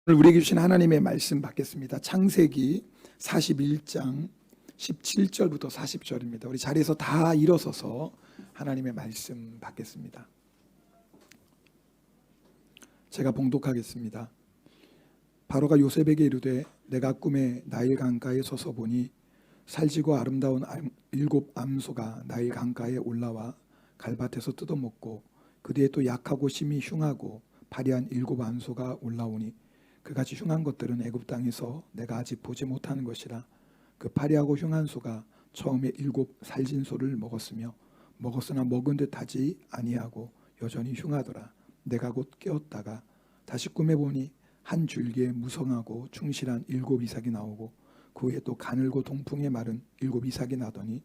오늘 우리에게 주신 하나님의 말씀 받겠습니다. 창세기 41장 17절부터 40절입니다. 우리 자리에서 다 일어서서 하나님의 말씀 받겠습니다. 제가 봉독하겠습니다. 바로가 요셉에게 이르되 내가 꿈에 나일 강가에 서서 보니 살지고 아름다운 7 암소가 나일 강가에 올라와 갈밭에서 뜯어먹고 그 뒤에 또 약하고 심히 흉하고 파리한 7 암소가 올라오니 그같이 흉한 것들은 애굽 땅에서 내가 아직 보지 못하는 것이라. 그 파리하고 흉한 소가 처음에 7 살진 소를 먹었으나 먹은 듯 하지 아니하고 여전히 흉하더라. 내가 곧 깨었다가 다시 꿈에 보니 한 줄기에 무성하고 충실한 7 이삭이 나오고 그 후에 또 가늘고 동풍에 마른 7 이삭이 나더니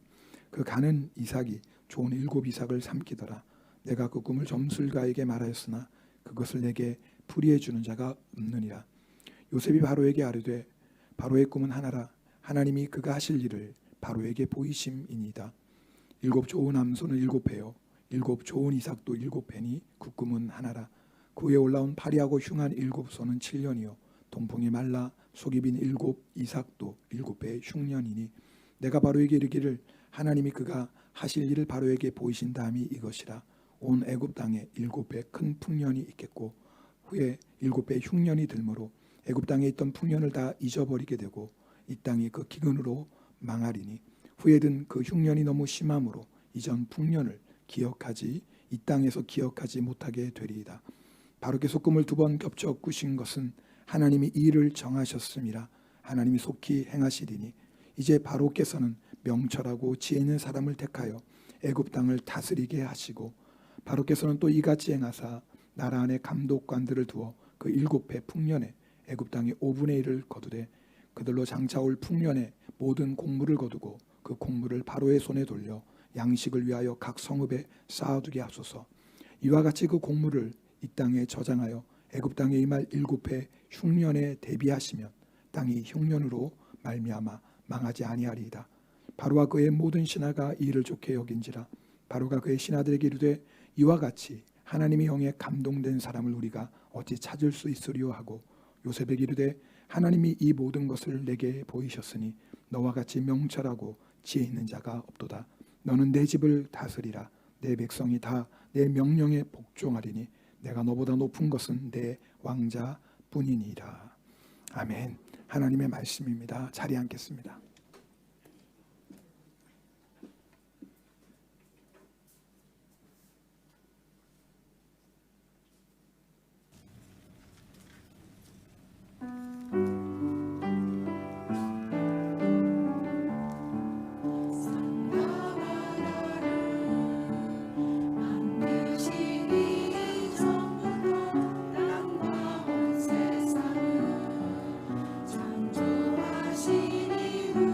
그 가는 이삭이 좋은 7 이삭을 삼키더라. 내가 그 꿈을 점술가에게 말하였으나 그것을 내게 풀이해 주는 자가 없느니라. 요셉이 바로에게 아뢰되 바로의 꿈은 하나라. 하나님이 그가 하실 일을 바로에게 보이심이니이다. 7 좋은 암소는 7배요 7 좋은 이삭도 7배니 그 꿈은 하나라. 그 위에 올라온 파리하고 흉한 7 소는 7년이요 동풍이 말라 속이 빈 7 이삭도 7배 흉년이니 내가 바로에게 이르기를 하나님이 그가 하실 일을 바로에게 보이신 다음이 이것이라. 온 애굽 땅에 7배 큰 풍년이 있겠고 후에 7배 흉년이 들므로 애굽 땅에 있던 풍년을 다 잊어버리게 되고 이 땅이 그 기근으로 망하리니 후에 든 그 흉년이 너무 심함으로 이전 풍년을 기억하지 이 땅에서 기억하지 못하게 되리이다. 바로께서 꿈을 2번 겹쳐 꾸신 것은 하나님이 이 일을 정하셨음이라. 하나님이 속히 행하시리니 이제 바로께서는 명철하고 지혜 있는 사람을 택하여 애굽 땅을 다스리게 하시고 바로께서는 또 이같이 행하사 나라 안에 감독관들을 두어 그 7배 풍년에 애굽 땅의 5분의 1을 거두되 그들로 장차올 풍년에 모든 곡물을 거두고 그 곡물을 바로의 손에 돌려 양식을 위하여 각 성읍에 쌓아두게 하소서. 이와 같이 그 곡물을 이 땅에 저장하여 애굽 땅에 임할 7배 흉년에 대비하시면 땅이 흉년으로 말미암아 망하지 아니하리이다. 바로와 그의 모든 신하가 이 일을 좋게 여긴지라. 바로가 그의 신하들에게 이르되 이와 같이 하나님의 영에 감동된 사람을 우리가 어찌 찾을 수 있으리요 하고 요셉에게 이르되 하나님이 이 모든 것을 내게 보이셨으니 너와 같이 명철하고 지혜 있는 자가 없도다. 너는 내 집을 다스리라. 내 백성이 다 내 명령에 복종하리니 내가 너보다 높은 것은 내 왕자뿐이니라. 아멘. 하나님의 말씀입니다. 자리에 앉겠습니다. 창조하신 이후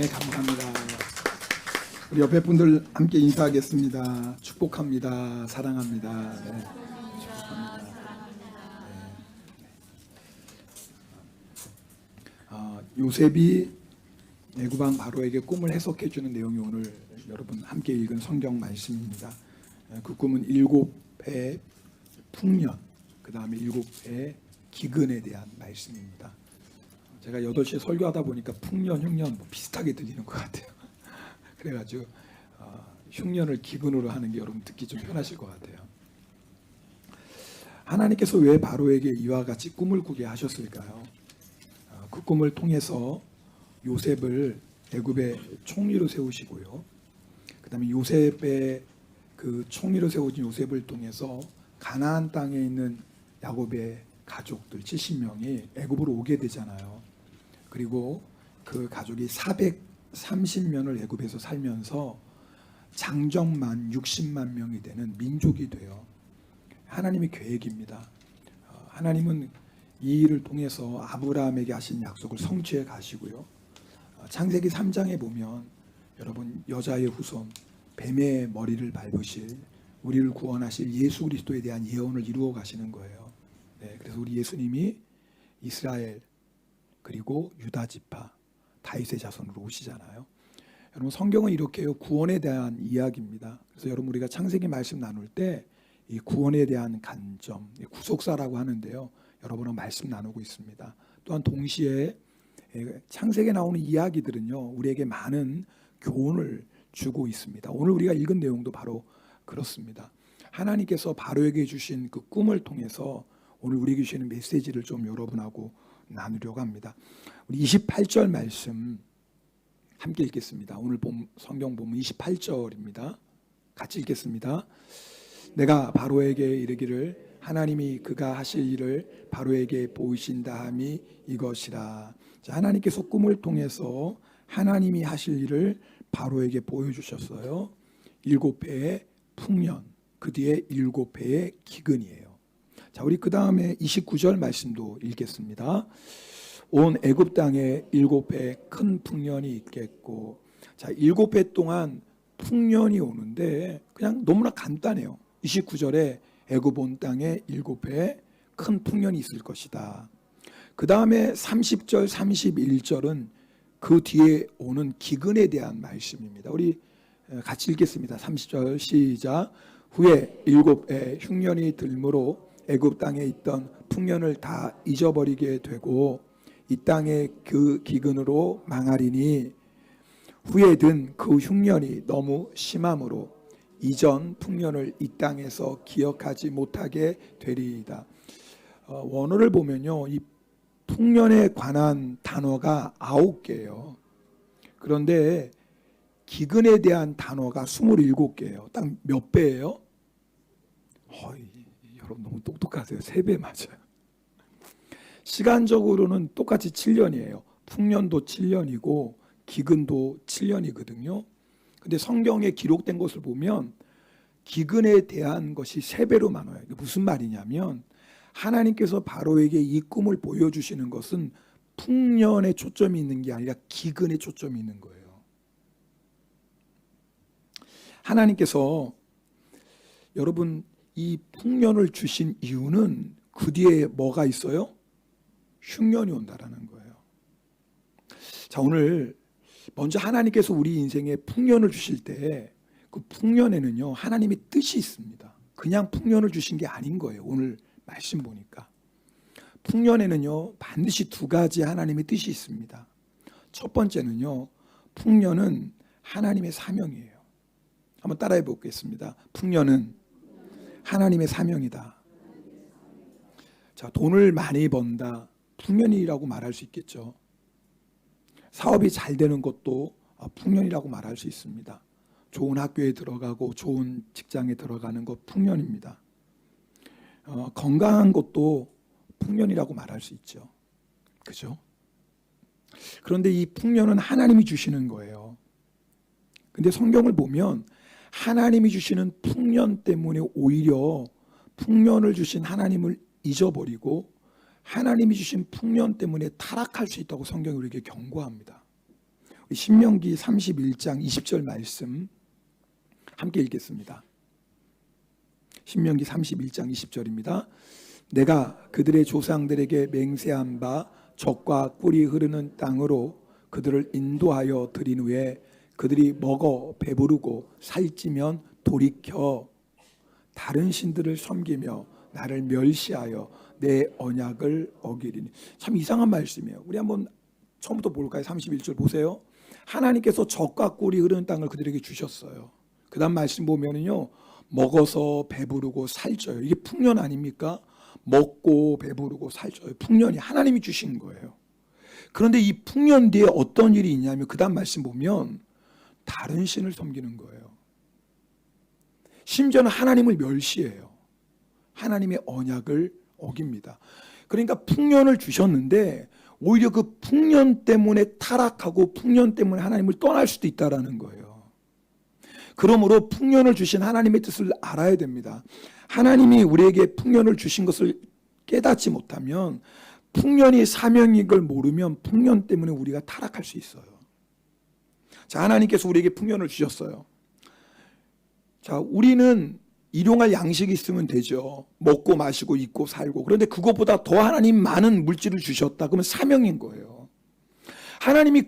네, 감사합니다. 우리 옆에 분들 함께 인사하겠습니다. 축복합니다. 사랑합니다. 네, 축복합니다. 요셉이 애굽왕 바로에게 꿈을 해석해 주는 내용이 오늘 여러분 함께 읽은 성경 말씀입니다. 그 꿈은 7해 풍년, 그 다음에 7해 기근에 대한 말씀입니다. 제가 8시에 설교하다 보니까 풍년, 흉년 뭐 비슷하게 들리는 것 같아요. 그래가지고 흉년을 기근으로 하는 게 여러분 듣기 좀 편하실 것 같아요. 하나님께서 왜 바로에게 이와 같이 꿈을 꾸게 하셨을까요? 그 꿈을 통해서 요셉을 애굽의 총리로 세우시고요. 그 다음에 요셉의 그 총리로 세우신 요셉을 통해서 가나안 땅에 있는 야곱의 가족들 70명이 애굽으로 오게 되잖아요. 그리고 그 가족이 430년을 애굽에서 살면서 장정만 60만 명이 되는 민족이 돼요. 하나님의 계획입니다. 하나님은 이 일을 통해서 아브라함에게 하신 약속을 성취해 가시고요. 창세기 3장에 보면 여러분 여자의 후손 뱀의 머리를 밟으실 우리를 구원하실 예수 그리스도에 대한 예언을 이루어 가시는 거예요. 네, 그래서 우리 예수님이 이스라엘 그리고 유다 지파 다윗의 자손으로 오시잖아요. 여러분 성경은 이렇게요. 구원에 대한 이야기입니다. 그래서 여러분 우리가 창세기 말씀 나눌 때 이 구원에 대한 관점, 구속사라고 하는데요. 여러 번 말씀 나누고 있습니다. 또한 동시에 창세기에 나오는 이야기들은요. 우리에게 많은 교훈을 주고 있습니다. 오늘 우리가 읽은 내용도 바로 그렇습니다. 하나님께서 바로에게 주신 그 꿈을 통해서 오늘 우리에게 주시는 메시지를 좀 여러분하고 나누려고 합니다. 우리 28절 말씀 함께 읽겠습니다. 오늘 성경 본문 28절입니다. 같이 읽겠습니다. 내가 바로에게 이르기를 하나님이 그가 하실 일을 바로에게 보이신다 함이 이것이라. 자, 하나님께서 꿈을 통해서 하나님이 하실 일을 바로에게 보여주셨어요. 7해의 풍년, 그 뒤에 7해의 기근이에요. 자, 우리 그 다음에 29절 말씀도 읽겠습니다. 온 애굽 땅에 7해 큰 풍년이 있겠고, 자, 7해 동안 풍년이 오는데 그냥 너무나 간단해요. 29절에 애굽 온 땅에 7해 큰 풍년이 있을 것이다. 그 다음에 30절, 31절은 그 뒤에 오는 기근에 대한 말씀입니다. 우리 같이 읽겠습니다. 30절 시작. 후에 7해 흉년이 들므로 애굽 땅에 있던 풍년을 다 잊어버리게 되고 이 땅의 그 기근으로 망하리니 후에 든 그 흉년이 너무 심함으로 이전 풍년을 이 땅에서 기억하지 못하게 되리이다. 원어를 보면요, 이 풍년에 관한 단어가 9개예요. 그런데 기근에 대한 단어가 27개예요. 딱 몇 배예요? 여러분 너무 똑똑하세요. 3배 맞아요. 시간적으로는 똑같이 7년이에요. 풍년도 7년이고 기근도 7년이거든요. 근데 성경에 기록된 것을 보면 기근에 대한 것이 3배로 많아요. 이게 무슨 말이냐면 하나님께서 바로에게 이 꿈을 보여주시는 것은 풍년에 초점이 있는 게 아니라 기근에 초점이 있는 거예요. 하나님께서 여러분 이 풍년을 주신 이유는 그 뒤에 뭐가 있어요? 흉년이 온다라는 거예요. 자, 오늘 먼저 하나님께서 우리 인생에 풍년을 주실 때 그 풍년에는요 하나님의 뜻이 있습니다. 그냥 풍년을 주신 게 아닌 거예요. 오늘 말씀 보니까 풍년에는요 반드시 두 가지 하나님의 뜻이 있습니다. 첫 번째는요, 풍년은 하나님의 사명이에요. 한번 따라해 보겠습니다. 풍년은 하나님의 사명이다. 자, 돈을 많이 번다, 풍년이라고 말할 수 있겠죠. 사업이 잘 되는 것도 풍년이라고 말할 수 있습니다. 좋은 학교에 들어가고 좋은 직장에 들어가는 것 풍년입니다. 건강한 것도 풍년이라고 말할 수 있죠. 그죠? 그런데 이 풍년은 하나님이 주시는 거예요. 근데 성경을 보면 하나님이 주시는 풍년 때문에 오히려 풍년을 주신 하나님을 잊어버리고 하나님이 주신 풍년 때문에 타락할 수 있다고 성경이 우리에게 경고합니다. 신명기 31장 20절 말씀 함께 읽겠습니다. 신명기 31장 20절입니다. 내가 그들의 조상들에게 맹세한 바 젖과 꿀이 흐르는 땅으로 그들을 인도하여 드린 후에 그들이 먹어 배부르고 살찌면 돌이켜 다른 신들을 섬기며 나를 멸시하여 내 언약을 어기리니. 참 이상한 말씀이에요. 우리 한번 처음부터 볼까요? 31절 보세요. 하나님께서 젖과 꿀이 흐르는 땅을 그들에게 주셨어요. 그 다음 말씀 보면은요, 먹어서 배부르고 살쪄요. 이게 풍년 아닙니까? 먹고 배부르고 살쪄요. 풍년이 하나님이 주신 거예요. 그런데 이 풍년 뒤에 어떤 일이 있냐면 그 다음 말씀 보면 다른 신을 섬기는 거예요. 심지어는 하나님을 멸시해요. 하나님의 언약을 어깁니다. 그러니까 풍년을 주셨는데 오히려 그 풍년 때문에 타락하고 풍년 때문에 하나님을 떠날 수도 있다는 거예요. 그러므로 풍년을 주신 하나님의 뜻을 알아야 됩니다. 하나님이 우리에게 풍년을 주신 것을 깨닫지 못하면, 풍년이 사명인 걸 모르면 풍년 때문에 우리가 타락할 수 있어요. 자, 하나님께서 우리에게 풍년을 주셨어요. 자, 우리는 일용할 양식이 있으면 되죠. 먹고 마시고 입고 살고. 그런데 그것보다 더 하나님 많은 물질을 주셨다. 그러면 사명인 거예요. 하나님이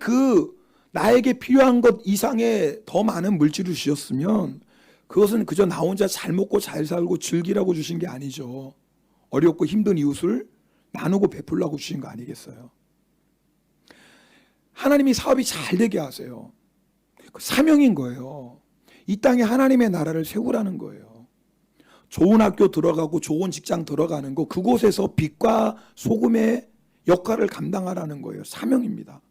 나에게 필요한 것 이상의 더 많은 물질을 주셨으면 그것은 그저 나 혼자 잘 먹고 잘 살고 즐기라고 주신 게 아니죠. 어렵고 힘든 이웃을 나누고 베풀라고 주신 거 아니겠어요? 하나님이 사업이 잘 되게 하세요. 그 사명인 거예요. 이 땅에 하나님의 나라를 세우라는 거예요. 좋은 학교 들어가고 좋은 직장 들어가는 거, 그곳에서 빛과 소금의 역할을 감당하라는 거예요. 사명입니다.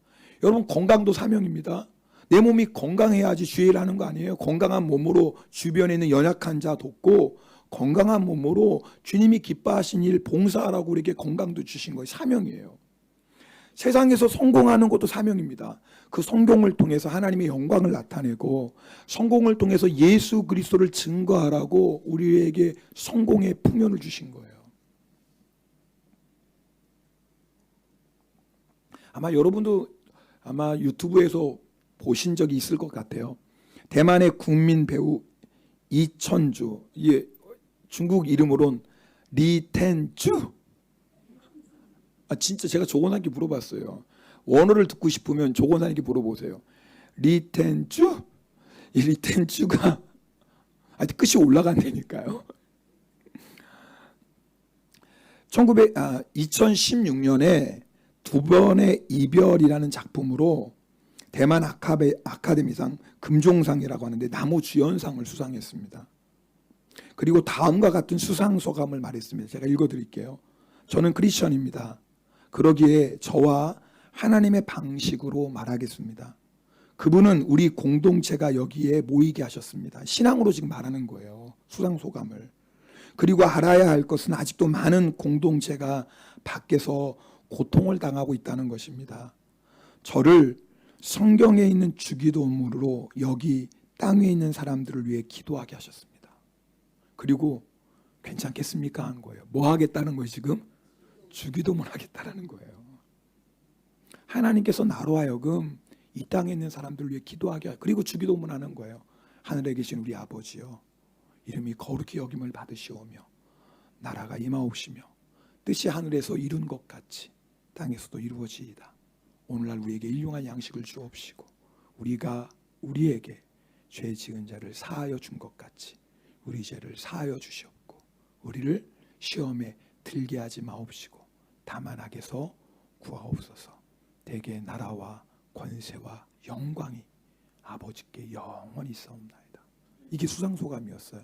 여러분, 건강도 사명입니다. 내 몸이 건강해야지 주의를 하는 거 아니에요? 건강한 몸으로 주변에 있는 연약한 자 돕고 건강한 몸으로 주님이 기뻐하신 일 봉사하라고 우리에게 건강도 주신 거예요. 사명이에요. 세상에서 성공하는 것도 사명입니다. 그 성공을 통해서 하나님의 영광을 나타내고 성공을 통해서 예수 그리스도를 증거하라고 우리에게 성공의 풍년을 주신 거예요. 아마 여러분도 유튜브에서 보신 적이 있을 것 같아요. 대만의 국민 배우 이천주, 중국 이름으로는 리텐주. 진짜 제가 조곤한께 물어봤어요. 원어를 듣고 싶으면 조곤한께 물어보세요. 리텐주? 이 리텐주가 아직 끝이 올라간다니까요. 2016년에 두 번의 이별이라는 작품으로 대만 아카데미상 금종상이라고 하는데 나무주연상을 수상했습니다. 그리고 다음과 같은 수상 소감을 말했습니다. 제가 읽어드릴게요. 저는 크리스천입니다. 그러기에 저와 하나님의 방식으로 말하겠습니다. 그분은 우리 공동체가 여기에 모이게 하셨습니다. 신앙으로 지금 말하는 거예요. 수상 소감을. 그리고 알아야 할 것은 아직도 많은 공동체가 밖에서 고통을 당하고 있다는 것입니다. 저를 성경에 있는 주기도문으로 여기 땅 위에 있는 사람들을 위해 기도하게 하셨습니다. 그리고 괜찮겠습니까? 한 거예요. 뭐 하겠다는 거예요 지금? 주기도문 하겠다는 거예요. 하나님께서 나로 하여금 이 땅에 있는 사람들을 위해 기도하게 하고, 그리고 주기도문 하는 거예요. 하늘에 계신 우리 아버지여, 이름이 거룩히 여김을 받으시오며 나라가 임하옵시며 뜻이 하늘에서 이룬 것 같이 땅에서도 이루어지이다. 오늘날 우리에게 일용할 양식을 주옵시고 우리가 우리에게 죄 지은 자를 사하여 준 것 같이 우리 죄를 사하여 주시옵고 우리를 시험에 들게 하지 마옵시고 다만 악에서 구하옵소서. 대개 나라와 권세와 영광이 아버지께 영원히 있사옵나이다. 이게 수상소감이었어요.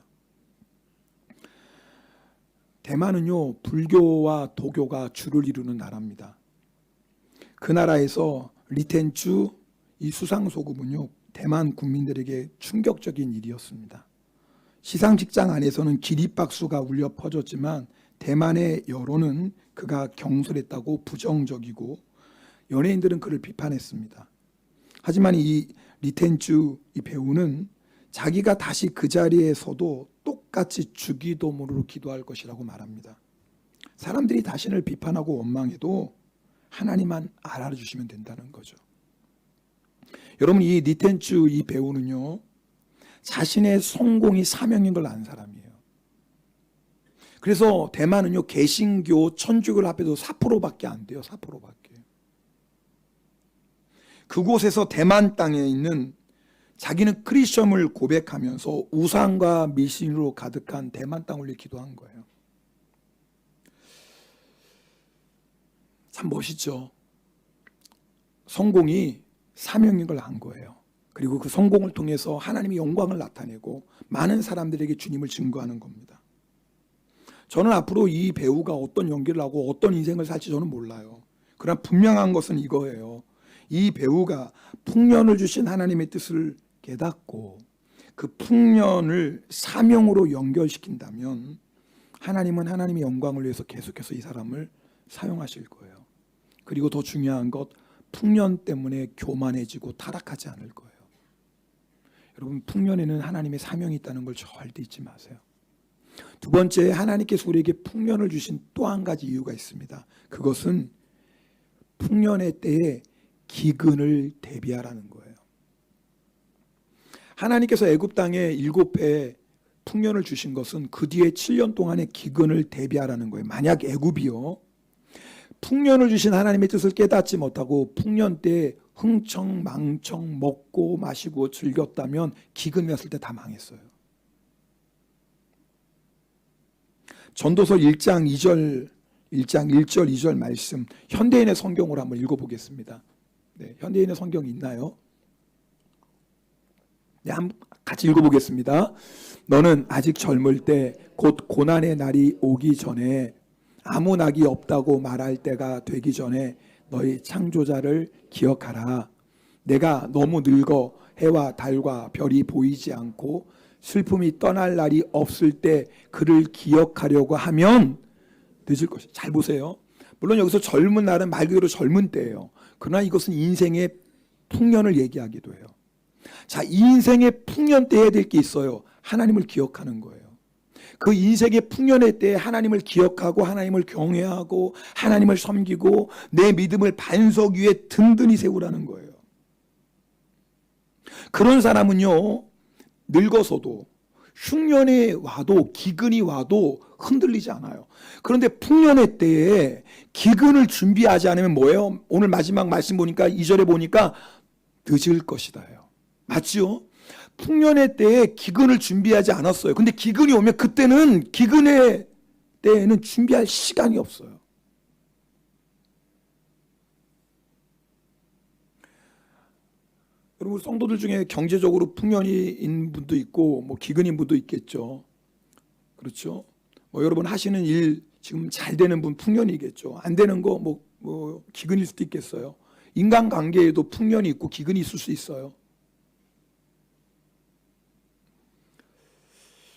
대만은요 불교와 도교가 주를 이루는 나라입니다. 그 나라에서 리텐주 이 수상소금은요 대만 국민들에게 충격적인 일이었습니다. 시상 직장 안에서는 기립박수가 울려 퍼졌지만 대만의 여론은 그가 경솔했다고 부정적이고 연예인들은 그를 비판했습니다. 하지만 이 리텐주 이 배우는 자기가 다시 그 자리에 서도 똑같이 주기도문으로 기도할 것이라고 말합니다. 사람들이 자신을 비판하고 원망해도 하나님만 알아주시면 된다는 거죠. 여러분 이 리텐주 이 배우는요 자신의 성공이 사명인 걸 안 사람이에요. 그래서 대만은요 개신교 천주교를 합해도 4%밖에 안 돼요. 4%밖에. 그곳에서 대만 땅에 있는 자기는 크리스천을 고백하면서 우상과 미신으로 가득한 대만 땅을 위해 기도한 거예요. 참 멋있죠. 성공이 사명인 걸 안 거예요. 그리고 그 성공을 통해서 하나님의 영광을 나타내고 많은 사람들에게 주님을 증거하는 겁니다. 저는 앞으로 이 배우가 어떤 연기를 하고 어떤 인생을 살지 저는 몰라요. 그러나 분명한 것은 이거예요. 이 배우가 풍년을 주신 하나님의 뜻을 깨닫고 그 풍년을 사명으로 연결시킨다면 하나님은 하나님의 영광을 위해서 계속해서 이 사람을 사용하실 거예요. 그리고 더 중요한 것 풍년 때문에 교만해지고 타락하지 않을 거예요. 여러분 풍년에는 하나님의 사명이 있다는 걸 절대 잊지 마세요. 두 번째 하나님께서 우리에게 풍년을 주신 또 한 가지 이유가 있습니다. 그것은 풍년의 때에 기근을 대비하라는 거예요. 하나님께서 애굽 땅에 7배 풍년을 주신 것은 그 뒤에 7년 동안의 기근을 대비하라는 거예요. 만약 애굽이요 풍년을 주신 하나님의 뜻을 깨닫지 못하고 풍년 때 흥청망청 먹고 마시고 즐겼다면 기근이 왔을 때 다 망했어요. 전도서 1장 1절 2절 말씀 현대인의 성경으로 한번 읽어보겠습니다. 네, 현대인의 성경 있나요? 네, 같이 읽어보겠습니다. 너는 아직 젊을 때 곧 고난의 날이 오기 전에 아무 낙이 없다고 말할 때가 되기 전에 너희 창조자를 기억하라. 내가 너무 늙어 해와 달과 별이 보이지 않고 슬픔이 떠날 날이 없을 때 그를 기억하려고 하면 늦을 것이다. 잘 보세요. 물론 여기서 젊은 날은 말 그대로 젊은 때예요. 그러나 이것은 인생의 풍년을 얘기하기도 해요. 자, 이 인생의 풍년 때 해야 될 게 있어요. 하나님을 기억하는 거예요. 그 인생의 풍년의 때에 하나님을 기억하고 하나님을 경외하고 하나님을 섬기고 내 믿음을 반석 위에 든든히 세우라는 거예요. 그런 사람은요 늙어서도 흉년이 와도 기근이 와도 흔들리지 않아요. 그런데 풍년의 때에 기근을 준비하지 않으면 뭐예요? 오늘 마지막 말씀 보니까 2절에 보니까 늦을 것이다요. 맞죠? 풍년의 때에 기근을 준비하지 않았어요. 근데 기근이 오면 그때는 기근의 때에는 준비할 시간이 없어요. 여러분 성도들 중에 경제적으로 풍년인 분도 있고 뭐 기근인 분도 있겠죠. 그렇죠? 뭐 여러분 하시는 일 지금 잘 되는 분 풍년이겠죠. 안 되는 거 뭐 기근일 수도 있겠어요. 인간관계에도 풍년이 있고 기근이 있을 수 있어요.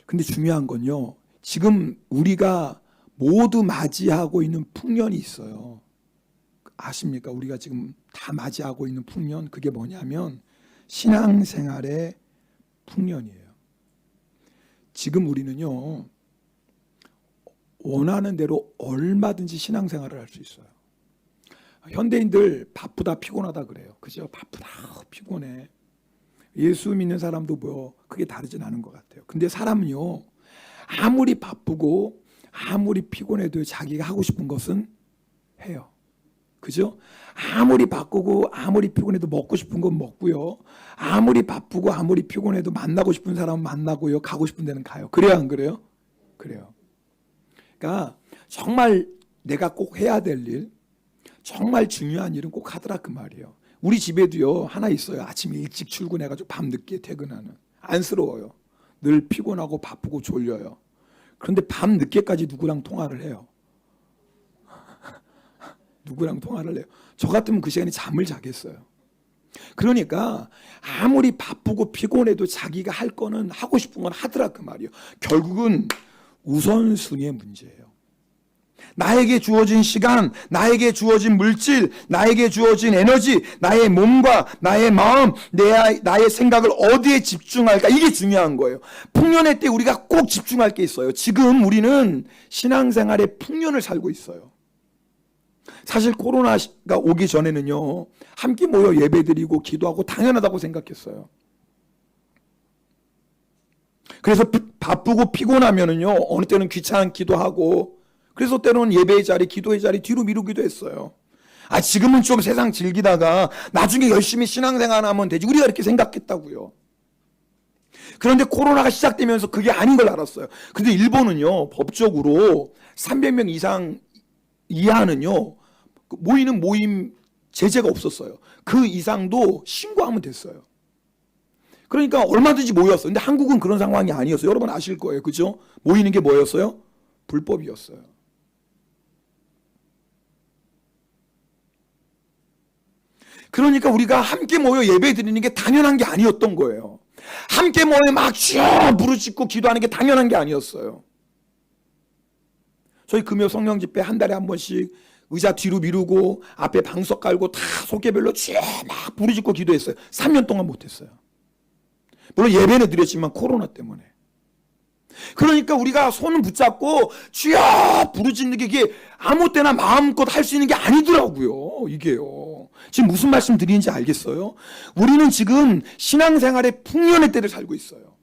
근데 중요한 건요. 지금 우리가 모두 맞이하고 있는 풍년이 있어요. 아십니까? 우리가 지금 다 맞이하고 있는 풍년 그게 뭐냐면 신앙생활의 풍년이에요. 지금 우리는요. 원하는 대로 얼마든지 신앙생활을 할 수 있어요. 현대인들 바쁘다 피곤하다 그래요. 그죠? 바쁘다 피곤해. 예수 믿는 사람도 뭐 크게 다르진 않은 것 같아요. 근데 사람은요 아무리 바쁘고 아무리 피곤해도 자기가 하고 싶은 것은 해요. 그죠? 아무리 바쁘고 아무리 피곤해도 먹고 싶은 건 먹고요. 아무리 바쁘고 아무리 피곤해도 만나고 싶은 사람은 만나고요. 가고 싶은 데는 가요. 그래요, 안 그래요? 그래요. 그러니까 정말 내가 꼭 해야 될 일, 정말 중요한 일은 꼭 하더라 그 말이에요. 우리 집에도요 하나 있어요. 아침 일찍 출근해가지고 밤 늦게 퇴근하는. 안쓰러워요. 늘 피곤하고 바쁘고 졸려요. 그런데 밤 늦게까지 누구랑 통화를 해요. 누구랑 통화를 해요. 저 같으면 그 시간에 잠을 자겠어요. 그러니까 아무리 바쁘고 피곤해도 자기가 할 거는 하고 싶은 건 하더라 그 말이에요. 결국은 우선순위의 문제예요. 나에게 주어진 시간, 나에게 주어진 물질, 나에게 주어진 에너지, 나의 몸과 나의 마음, 나의 생각을 어디에 집중할까? 이게 중요한 거예요. 풍년의 때 우리가 꼭 집중할 게 있어요. 지금 우리는 신앙생활의 풍년을 살고 있어요. 사실 코로나가 오기 전에는요, 함께 모여 예배드리고 기도하고 당연하다고 생각했어요. 그래서 바쁘고 피곤하면은요, 어느 때는 귀찮기도 하고, 그래서 때로는 예배의 자리, 기도의 자리 뒤로 미루기도 했어요. 지금은 좀 세상 즐기다가 나중에 열심히 신앙생활 하면 되지. 우리가 이렇게 생각했다고요. 그런데 코로나가 시작되면서 그게 아닌 걸 알았어요. 근데 일본은요, 법적으로 300명 이상 이하는요, 모이는 모임 제재가 없었어요. 그 이상도 신고하면 됐어요. 그러니까 얼마든지 모였어요. 근데 한국은 그런 상황이 아니었어요. 여러분 아실 거예요. 그죠? 모이는 게 뭐였어요? 불법이었어요. 그러니까 우리가 함께 모여 예배 드리는 게 당연한 게 아니었던 거예요. 함께 모여 막 쥐어 부르짖고 기도하는 게 당연한 게 아니었어요. 저희 금요 성령 집회 한 달에 한 번씩 의자 뒤로 미루고 앞에 방석 깔고 다 소개별로 쥐어 막 부르짖고 기도했어요. 3년 동안 못했어요. 물론 예배는 드렸지만 코로나 때문에. 그러니까 우리가 손을 붙잡고 쥐어 부르짖는 게 이게 아무 때나 마음껏 할 수 있는 게 아니더라고요. 이게요. 지금 무슨 말씀 드리는지 알겠어요? 우리는 지금 신앙생활의 풍년의 때를 살고 있어요.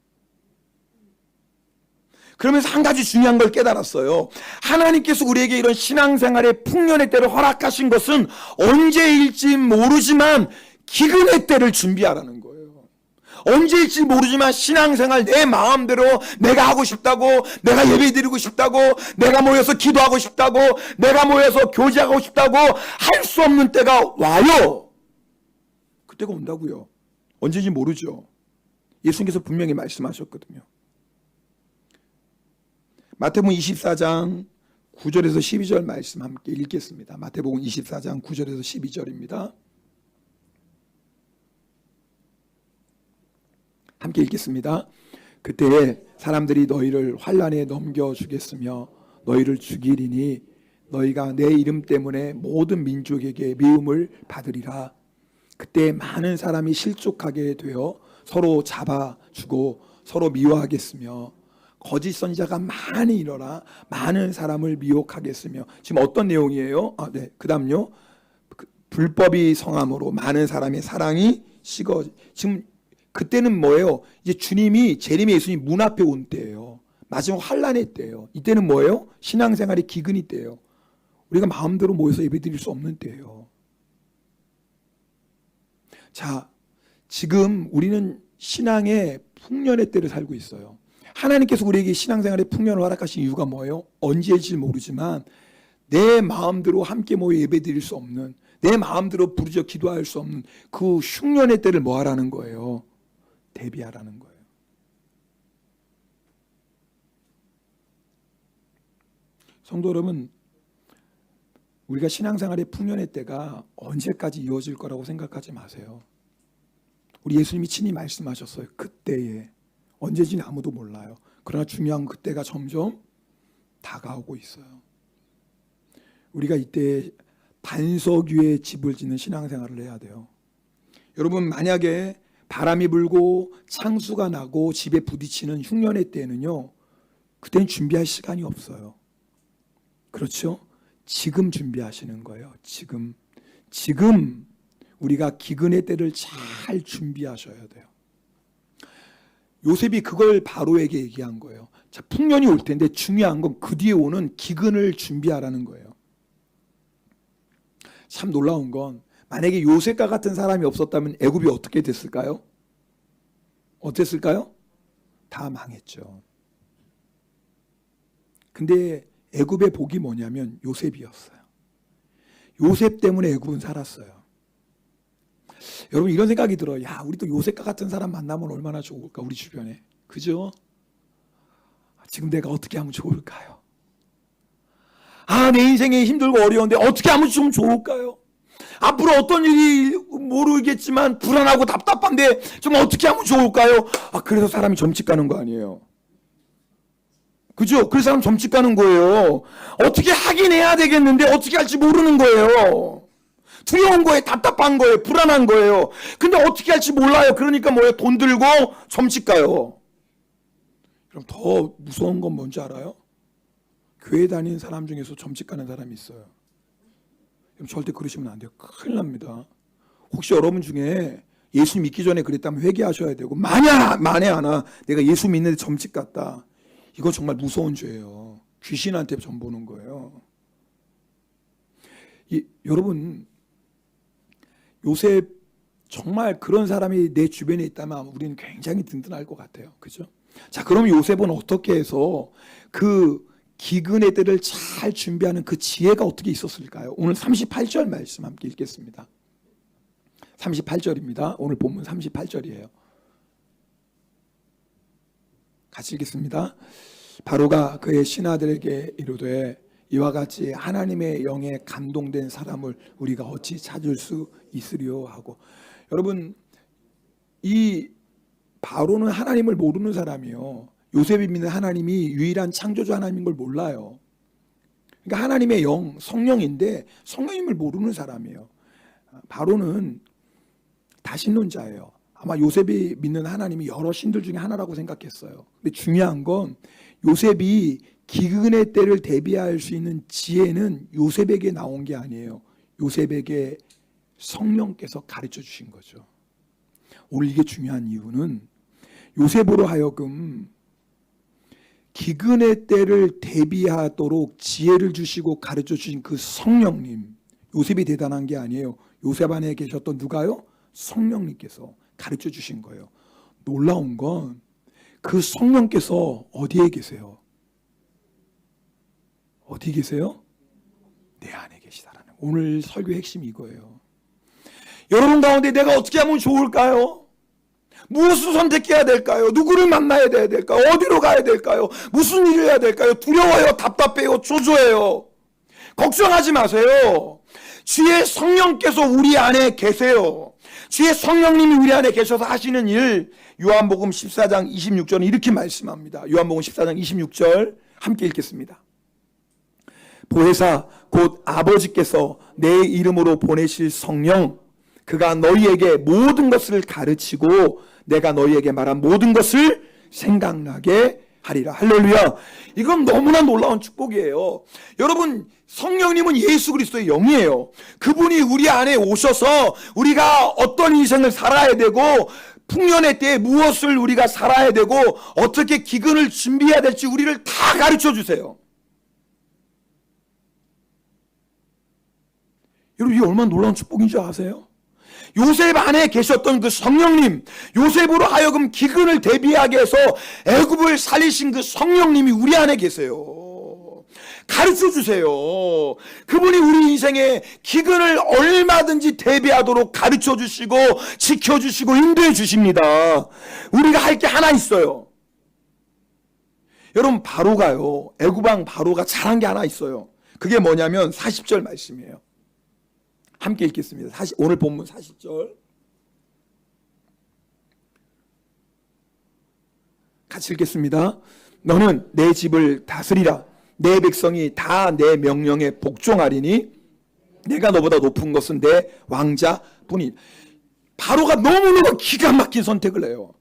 그러면서 한 가지 중요한 걸 깨달았어요. 하나님께서 우리에게 이런 신앙생활의 풍년의 때를 허락하신 것은 언제일지 모르지만 기근의 때를 준비하라는 거예요. 언제일지 모르지만 신앙생활 내 마음대로 내가 하고 싶다고, 내가 예배드리고 싶다고, 내가 모여서 기도하고 싶다고, 내가 모여서 교제하고 싶다고 할 수 없는 때가 와요. 그때가 온다고요. 언제인지 모르죠. 예수님께서 분명히 말씀하셨거든요. 마태복음 24장 9절에서 12절 말씀 함께 읽겠습니다. 마태복음 24장 9절에서 12절입니다. 함께 읽겠습니다. 그때 사람들이 너희를 환난에 넘겨주겠으며 너희를 죽이리니 너희가 내 이름 때문에 모든 민족에게 미움을 받으리라. 그때 많은 사람이 실족하게 되어 서로 잡아주고 서로 미워하겠으며 거짓 선지자가 많이 일어나 많은 사람을 미혹하겠으며. 지금 어떤 내용이에요? 그 다음요. 불법이 성함으로 많은 사람의 사랑이 식어. 지금 그때는 뭐예요? 이제 주님이 재림의 예수님 문 앞에 온 때예요. 마지막 환난의 때예요. 이때는 뭐예요? 신앙생활의 기근이 때예요. 우리가 마음대로 모여서 예배드릴 수 없는 때예요. 자, 지금 우리는 신앙의 풍년의 때를 살고 있어요. 하나님께서 우리에게 신앙생활의 풍년을 허락하신 이유가 뭐예요? 언제일지 모르지만 내 마음대로 함께 모여 예배드릴 수 없는, 내 마음대로 부르짖어 기도할 수 없는 그 흉년의 때를 뭐 하라는 거예요? 대비하라는 거예요. 성도 여러분, 우리가 신앙생활의 풍년의 때가 언제까지 이어질 거라고 생각하지 마세요. 우리 예수님이 친히 말씀하셨어요. 그때에. 언제인지 아무도 몰라요. 그러나 중요한 그때가 점점 다가오고 있어요. 우리가 이때 반석 위에 집을 짓는 신앙생활을 해야 돼요. 여러분, 만약에 바람이 불고 창수가 나고 집에 부딪히는 흉년의 때는요, 그때는 준비할 시간이 없어요. 그렇죠? 지금 준비하시는 거예요. 지금 우리가 기근의 때를 잘 준비하셔야 돼요. 요셉이 그걸 바로에게 얘기한 거예요. 자, 풍년이 올 텐데 중요한 건 그 뒤에 오는 기근을 준비하라는 거예요. 참 놀라운 건 만약에 요셉과 같은 사람이 없었다면 애굽이 어떻게 됐을까요? 어땠을까요? 다 망했죠. 근데 애굽의 복이 뭐냐면 요셉이었어요. 요셉 때문에 애굽은 살았어요. 여러분 이런 생각이 들어요. 야, 우리도 요셉과 같은 사람 만나면 얼마나 좋을까, 우리 주변에. 그죠? 지금 내가 어떻게 하면 좋을까요? 아, 내 인생이 힘들고 어려운데 어떻게 하면 좀 좋을까요? 앞으로 어떤 일이 모르겠지만 불안하고 답답한데 좀 어떻게 하면 좋을까요? 아, 그래서 사람이 점집 가는 거 아니에요. 그죠? 그래서 사람 점집 가는 거예요. 어떻게 하긴 해야 되겠는데 어떻게 할지 모르는 거예요. 두려운 거예요. 답답한 거예요. 불안한 거예요. 근데 어떻게 할지 몰라요. 그러니까 뭐예요? 돈 들고 점집 가요. 그럼 더 무서운 건 뭔지 알아요? 교회 다니는 사람 중에서 점집 가는 사람이 있어요. 그럼 절대 그러시면 안 돼요. 큰일 납니다. 혹시 여러분 중에 예수 믿기 전에 그랬다면 회개하셔야 되고, 만에 하나 내가 예수 믿는데 점집 갔다, 이거 정말 무서운 죄예요. 귀신한테 점 보는 거예요. 여러분, 요셉 정말 그런 사람이 내 주변에 있다면 우리는 굉장히 든든할 것 같아요. 그죠? 자, 그럼 요셉은 어떻게 해서 그 기근의 때를 잘 준비하는 그 지혜가 어떻게 있었을까요? 오늘 38절 말씀 함께 읽겠습니다. 38절입니다. 오늘 본문 38절이에요. 같이 읽겠습니다. 바로가 그의 신하들에게 이르되 이와 같이 하나님의 영에 감동된 사람을 우리가 어찌 찾을 수 있으리요 하고. 여러분, 이 바로는 하나님을 모르는 사람이요. 요셉이 믿는 하나님이 유일한 창조주 하나님인 걸 몰라요. 그러니까 하나님의 영, 성령인데 성령님을 모르는 사람이에요. 바로는 다신론자예요. 아마 요셉이 믿는 하나님이 여러 신들 중에 하나라고 생각했어요. 근데 중요한 건 요셉이 기근의 때를 대비할 수 있는 지혜는 요셉에게 나온 게 아니에요. 요셉에게 성령께서 가르쳐 주신 거죠. 오늘 이게 중요한 이유는 요셉으로 하여금 기근의 때를 대비하도록 지혜를 주시고 가르쳐 주신 그 성령님, 요셉이 대단한 게 아니에요. 요셉 안에 계셨던 누가요? 성령님께서 가르쳐 주신 거예요. 놀라운 건 그 성령께서 어디에 계세요? 어디 계세요? 내 안에 계시다라는. 오늘 설교의 핵심이 이거예요. 여러분 가운데 내가 어떻게 하면 좋을까요? 무엇을 선택해야 될까요? 누구를 만나야 될까요? 어디로 가야 될까요? 무슨 일을 해야 될까요? 두려워요, 답답해요, 초조해요. 걱정하지 마세요. 주의 성령께서 우리 안에 계세요. 주의 성령님이 우리 안에 계셔서 하시는 일, 요한복음 14장 26절은 이렇게 말씀합니다. 요한복음 14장 26절 함께 읽겠습니다. 보혜사 곧 아버지께서 내 이름으로 보내실 성령, 그가 너희에게 모든 것을 가르치고 내가 너희에게 말한 모든 것을 생각나게 하리라. 할렐루야. 이건 너무나 놀라운 축복이에요. 여러분, 성령님은 예수 그리스도의 영이에요. 그분이 우리 안에 오셔서 우리가 어떤 인생을 살아야 되고 풍년의 때에 무엇을 우리가 살아야 되고 어떻게 기근을 준비해야 될지 우리를 다 가르쳐 주세요. 여러분, 이게 얼마나 놀라운 축복인 줄 아세요? 요셉 안에 계셨던 그 성령님, 요셉으로 하여금 기근을 대비하게 해서 애굽을 살리신 그 성령님이 우리 안에 계세요. 가르쳐 주세요. 그분이 우리 인생에 기근을 얼마든지 대비하도록 가르쳐 주시고 지켜주시고 인도해 주십니다. 우리가 할 게 하나 있어요. 여러분, 바로가요, 애굽왕 바로가 잘한 게 하나 있어요. 그게 뭐냐면 40절 말씀이에요. 함께 읽겠습니다. 오늘 본문 40절 같이 읽겠습니다. 너는 내 집을 다스리라. 내 백성이 다 내 명령에 복종하리니 내가 너보다 높은 것은 내 왕자뿐이니. 바로가 너무너무 기가 막힌 선택을 해요.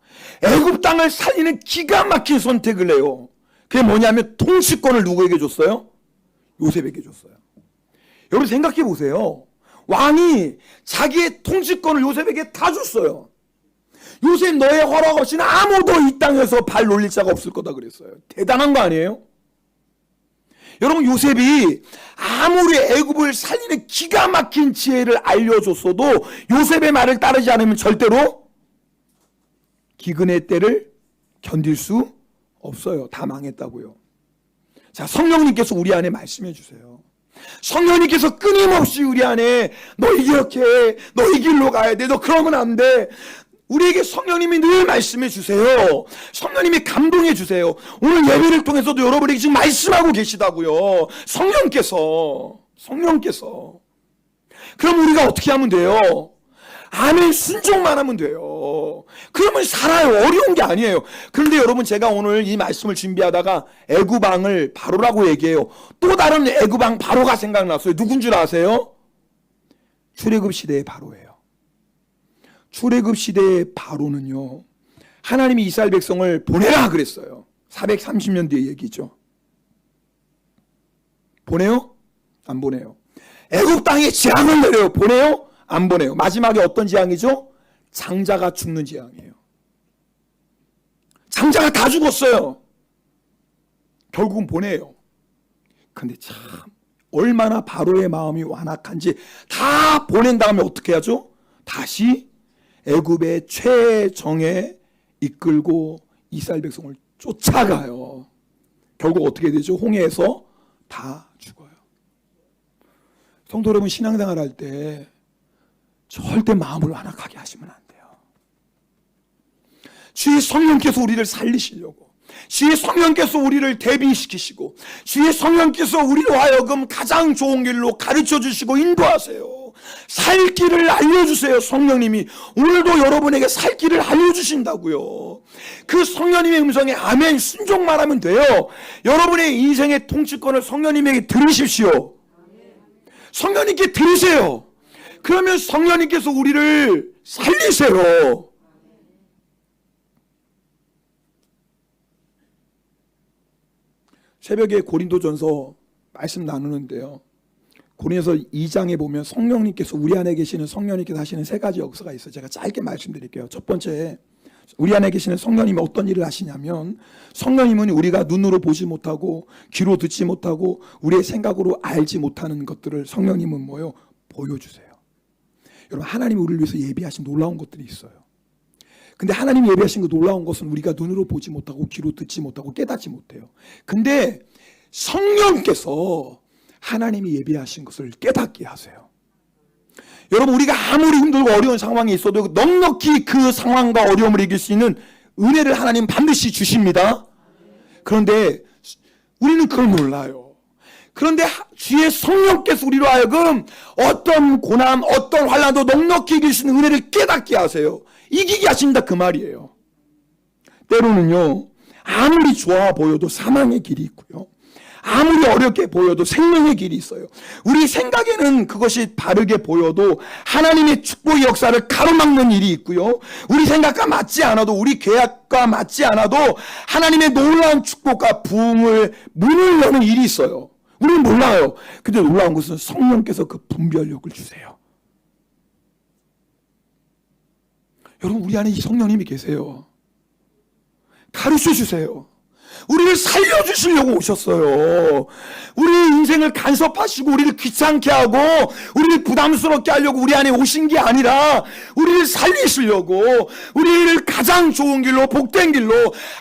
애굽 땅을 살리는 기가 막힌 선택을 해요. 그게 뭐냐면 통치권을 누구에게 줬어요? 요셉에게 줬어요. 여러분 생각해 보세요. 왕이 자기의 통치권을 요셉에게 다 줬어요. 요셉 너의 허락 없이는 아무도 이 땅에서 발 놀릴 자가 없을 거다 그랬어요. 대단한 거 아니에요? 여러분, 요셉이 아무리 애굽을 살리는 기가 막힌 지혜를 알려줬어도 요셉의 말을 따르지 않으면 절대로 기근의 때를 견딜 수 없어요. 다 망했다고요. 자, 성령님께서 우리 안에 말씀해 주세요. 성령님께서 끊임없이 우리 안에 너 이렇게 해, 너 이 길로 가야 돼, 너 그러면 안 돼. 우리에게 성령님이 늘 말씀해 주세요. 성령님이 감동해 주세요. 오늘 예배를 통해서도 여러분에게 지금 말씀하고 계시다고요. 성령께서. 그럼 우리가 어떻게 하면 돼요? 아멘, 순종만 하면 돼요. 그러면 살아요. 어려운 게 아니에요. 그런데 여러분, 제가 오늘 이 말씀을 준비하다가 애굽왕을 바로라고 얘기해요. 또 다른 애굽왕 바로가 생각났어요. 누군 줄 아세요? 출애굽 시대의 바로예요. 출애굽 시대의 바로는요, 하나님이 이스라엘 백성을 보내라 그랬어요. 430년 뒤의 얘기죠. 보내요? 안 보내요. 애굽 땅에 재앙을 내려요. 보내요? 안 보내요. 마지막에 어떤 재앙이죠? 장자가 죽는 재앙이에요. 장자가 다 죽었어요. 결국은 보내요. 근데 참 얼마나 바로의 마음이 완악한지, 다 보낸 다음에 어떻게 하죠? 다시 애굽의 최정에 이끌고 이스라엘 백성을 쫓아가요. 결국 어떻게 되죠? 홍해에서 다 죽어요. 성도 여러분, 신앙생활 할 때 절대 마음을 완악하게 하시면 안 돼요. 주의 성령께서 우리를 살리시려고, 주의 성령께서 우리를 대비시키시고, 주의 성령께서 우리로 하여금 가장 좋은 길로 가르쳐 주시고 인도하세요. 살 길을 알려주세요. 성령님이 오늘도 여러분에게 살 길을 알려주신다고요. 그 성령님의 음성에 아멘 순종만 하면 돼요. 여러분의 인생의 통치권을 성령님에게 들으십시오. 성령님께 들으세요. 그러면 성령님께서 우리를 살리세요. 새벽에 고린도전서 말씀 나누는데요, 고린도서 2장에 보면 성령님께서, 우리 안에 계시는 성령님께서 하시는 세 가지 역사가 있어요. 제가 짧게 말씀드릴게요. 첫 번째, 우리 안에 계시는 성령님이 어떤 일을 하시냐면, 성령님은 우리가 눈으로 보지 못하고 귀로 듣지 못하고 우리의 생각으로 알지 못하는 것들을 성령님은 뭐요? 보여주세요. 여러분, 하나님이 우리를 위해서 예비하신 놀라운 것들이 있어요. 근데 하나님이 예비하신 그 놀라운 것은 우리가 눈으로 보지 못하고 귀로 듣지 못하고 깨닫지 못해요. 근데 성령께서 하나님이 예비하신 것을 깨닫게 하세요. 여러분, 우리가 아무리 힘들고 어려운 상황에 있어도 넉넉히 그 상황과 어려움을 이길 수 있는 은혜를 하나님 반드시 주십니다. 그런데 우리는 그걸 몰라요. 그런데 주의 성령께서 우리로 하여금 어떤 고난, 어떤 환난도 넉넉히 이길 수 있는 은혜를 깨닫게 하세요. 이기게 하신다 그 말이에요. 때로는요, 아무리 좋아 보여도 사망의 길이 있고요, 아무리 어렵게 보여도 생명의 길이 있어요. 우리 생각에는 그것이 바르게 보여도 하나님의 축복의 역사를 가로막는 일이 있고요, 우리 생각과 맞지 않아도, 우리 계약과 맞지 않아도 하나님의 놀라운 축복과 부흥을 문을 여는 일이 있어요. 우리는 몰라요. 근데 놀라운 것은 성령께서 그 분별력을 주세요. 여러분, 우리 안에 이 성령님이 계세요. 가르쳐 주세요. 우리를 살려주시려고 오셨어요. 우리의 인생을 간섭하시고 우리를 귀찮게 하고 우리를 부담스럽게 하려고 우리 안에 오신 게 아니라 우리를 살리시려고, 우리를 가장 좋은 길로, 복된 길로,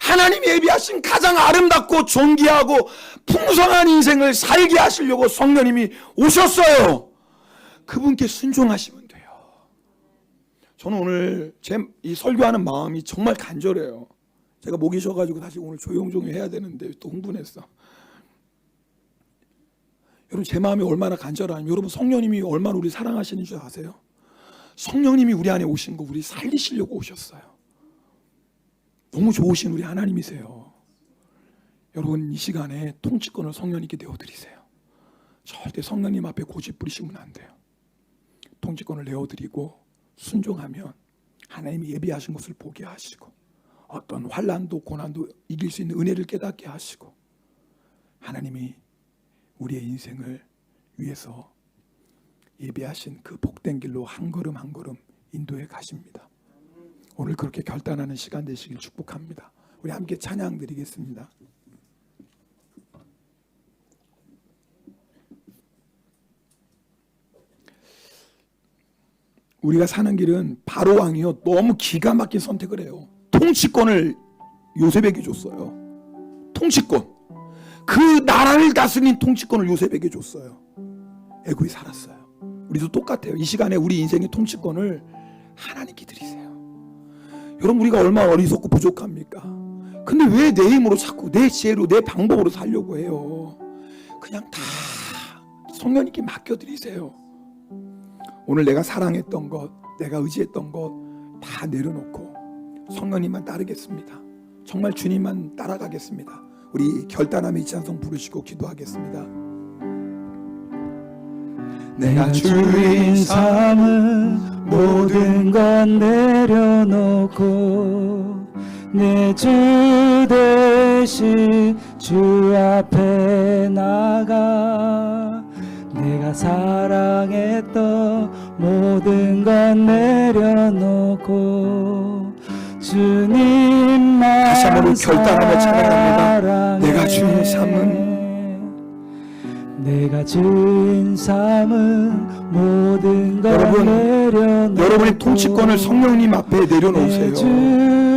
하나님이 예비하신 가장 아름답고 존귀하고 풍성한 인생을 살게 하시려고 성령님이 오셨어요. 그분께 순종하시면 돼요. 저는 오늘 이 설교하는 마음이 정말 간절해요. 제가 목이 쉬어가지고 다시 오늘 조용조용 해야 되는데 또 흥분했어. 여러분, 제 마음이 얼마나 간절하냐면, 여러분, 성령님이 얼마나 우리 사랑하시는 줄 아세요? 성령님이 우리 안에 오신 거 우리 살리시려고 오셨어요. 너무 좋으신 우리 하나님이세요. 여러분, 이 시간에 통치권을 성령님께 내어드리세요. 절대 성령님 앞에 고집 부리시면 안 돼요. 통치권을 내어드리고 순종하면 하나님이 예비하신 것을 보게 하시고, 어떤 환난도 고난도 이길 수 있는 은혜를 깨닫게 하시고, 하나님이 우리의 인생을 위해서 예비하신 그 복된 길로 한 걸음 한 걸음 인도해 가십니다. 오늘 그렇게 결단하는 시간 되시길 축복합니다. 우리 함께 찬양 드리겠습니다. 우리가 사는 길은 바로 왕이요 너무 기가 막힌 선택을 해요. 통치권을 요셉에게 줬어요. 통치권, 그 나라를 다스린 통치권을 요셉에게 줬어요. 애굽이 살았어요. 우리도 똑같아요. 이 시간에 우리 인생의 통치권을 하나님께 드리세요. 여러분, 우리가 얼마나 어리석고 부족합니까? 근데 왜 내 힘으로 자꾸 내 지혜로 내 방법으로 살려고 해요? 그냥 다 성령님께 맡겨드리세요. 오늘 내가 사랑했던 것, 내가 의지했던 것 다 내려놓고 성령님만 따르겠습니다. 정말 주님만 따라가겠습니다. 우리 결단함의 이찬송 부르시고 기도하겠습니다. 내가 주인 삼은 모든 건 내려놓고 내 주 대신 주 앞에 나가 내가 사랑했던 모든 건 내려놓고 주님만 다시 한번 결단하며 찬양합니다. 내가 주인 삼은 내가 주인 삼은 모든 것 여러분, 내려놓고 여러분의 통치권을 성령님 앞에 내려놓으세요. 주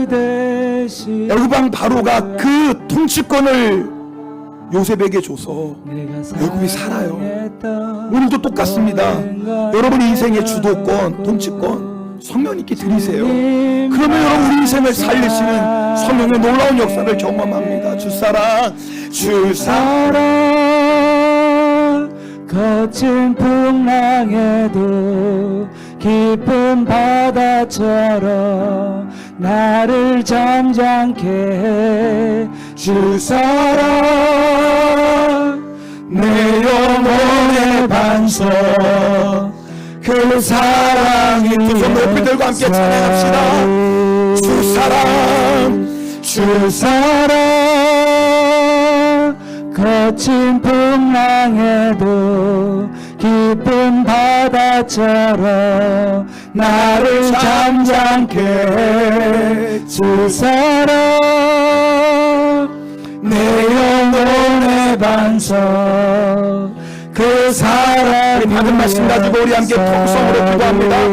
대신 애굽왕 바로가 그 통치권을 요셉에게 줘서 애굽이 살아요. 오늘도 똑같습니다. 여러분의 인생의 주도권, 통치권 성령님께 드리세요. 그러면 여러분 우리 인생을 살리시는 성령의 놀라운 역사를 경험합니다. 주사랑, 주사랑, 거친 풍랑에도 깊은 바다처럼 나를 잠잠케 해 주사랑 내 영혼의 반석 그 사랑이 두 손 높이 들고 함께 찬양합시다. 주사랑, 주사랑 거친 풍랑에도 깊은 바다처럼 나를 잠잠케 해 주사랑 내 영혼의 반석 그 사랑 우리 받은 말씀 가지고 우리 함께 통성으로 기도합니다.